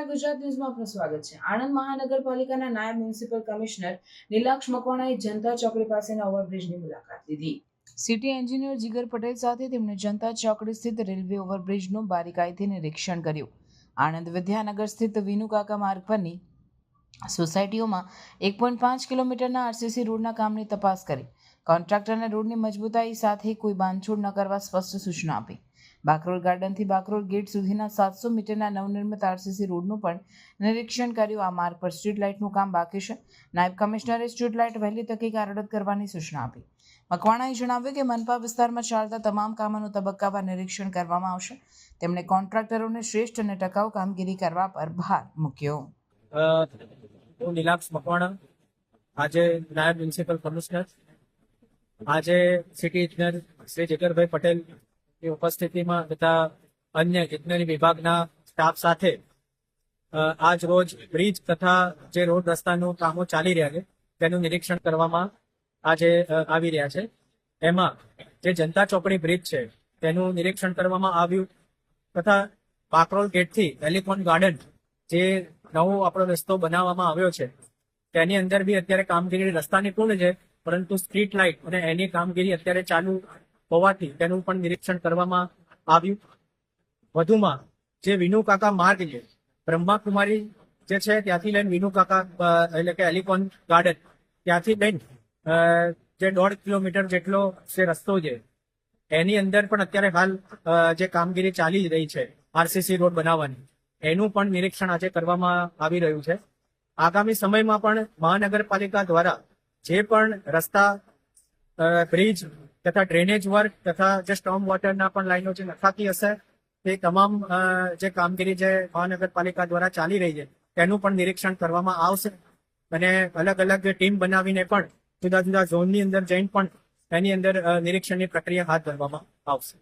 નમસ્કાર, ગુજરાત ન્યૂઝમાં આપનું સ્વાગત છે. આણંદ મહાનગરપાલિકાના નાયબ મ્યુનિસિપલ કમિશનર નીલાક્ષ મકવાણાએ જનતા ચોકડી પાસેના ઓવરબ્રિજની મુલાકાત લીધી. સિટી એન્જિનિયર જીગર પટેલ સાથે તેમણે જનતા ચોકડી સ્થિત રેલવે ઓવરબ્રિજનું બારીકાઈથી નિરીક્ષણ કર્યું. આણંદ વિદ્યાનગર સ્થિત વિનુકાકા માર્ગ પરની સોસાયટીઓમાં 1.5 કિલોમીટરના આરસીસી રોડના કામની તપાસ કરી. કોન્ટ્રાક્ટરને રોડની મજબૂતાઈ સાથે કોઈ બાંધછોડ ન કરવા સ્પષ્ટ સૂચના આપી. બાકરોલ ગાર્ડનથી બાકરોલ ગેટ સુધીના 700 મીટરના નવનિર્મિત આરસીસી રોડનું પણ નિરીક્ષણ કર્યું. આ માર્ગ પર સ્ટ્રીટ લાઇટનું કામ બાકી છે. નાયબ કમિશનરે સ્ટ્રીટ લાઇટ વહેલી તકે કાર્યરત કરવાની સૂચના આપી. મકવાણાએ જણાવ્યું કે મનપા વિસ્તારમાં ચાલતા તમામ કામોનું તબક્કાવાર નિરીક્ષણ કરવામાં આવશે. તેમણે કોન્ટ્રાક્ટરોને શ્રેષ્ઠ અને ટકાઉ કામગીરી કરવા પર ભાર મૂક્યો. હું નીલાક્ષ મકવાણા, આજે નાયબ મ્યુનિસિપલ કમિશનર, આજે સિટી ઇજનેર શ્રી જીગરભાઈ પટેલ ની ઉપસ્થિતિમાં તથા અન્ય ઇજનેરી વિભાગના સ્ટાફ સાથે આજ રોજ બ્રિજ તથા જે રોડ રસ્તાનું કામો ચાલી રહ્યા છે તેનું નિરીક્ષણ કરવામાં આજે આવી રહ્યા છે. એમાં જે જનતા ચોકડી બ્રિજ છે તેનું નિરીક્ષણ કરવામાં આવ્યું તથા બાકરોલ ગેટથી એલિફન્ટ ગાર્ડન જે નવો આપણો રસ્તો બનાવવામાં આવ્યો છે તેની અંદર બી અત્યારે કામગીરી રસ્તાની પૂર્ણ છે, પરંતુ સ્ટ્રીટ લાઇટ અને એની કામગીરી અત્યારે ચાલુ હોવાથી તેનું પણ નિરીક્ષણ કરવામાં આવ્યું. વધુમાં જે વિનુકાકા માર્ગ છે, બ્રહ્માકુમારી જે છે ત્યાંથી લઈને વિનુકાકા એટલે કે એલિફન્ટ ગાર્ડન ત્યાંથી લઈને જે 1.5 કિલોમીટર જેટલો જે રસ્તો છે એની અંદર પણ અત્યારે હાલ જે કામગીરી ચાલી રહી છે આરસીસી રોડ બનાવવાની, એનું પણ નિરીક્ષણ આજે કરવામાં આવી રહ્યું છે. આગામી સમયમાં પણ મહાનગરપાલિકા દ્વારા જે પણ રસ્તા, બ્રિજ તથા ડ્રેનેજ વર્ક તથા જે સ્ટોર્મ વોટરના પણ લાઈનો જે નખાતી હશે તે તમામ જે કામગીરી જે મહાનગરપાલિકા દ્વારા ચાલી રહી છે તેનું પણ નિરીક્ષણ કરવામાં આવશે અને અલગ અલગ ટીમ બનાવીને પણ જુદા જુદા ઝોનની અંદર જઈને પણ એની અંદર નિરીક્ષણની પ્રક્રિયા હાથ ધરવામાં આવશે.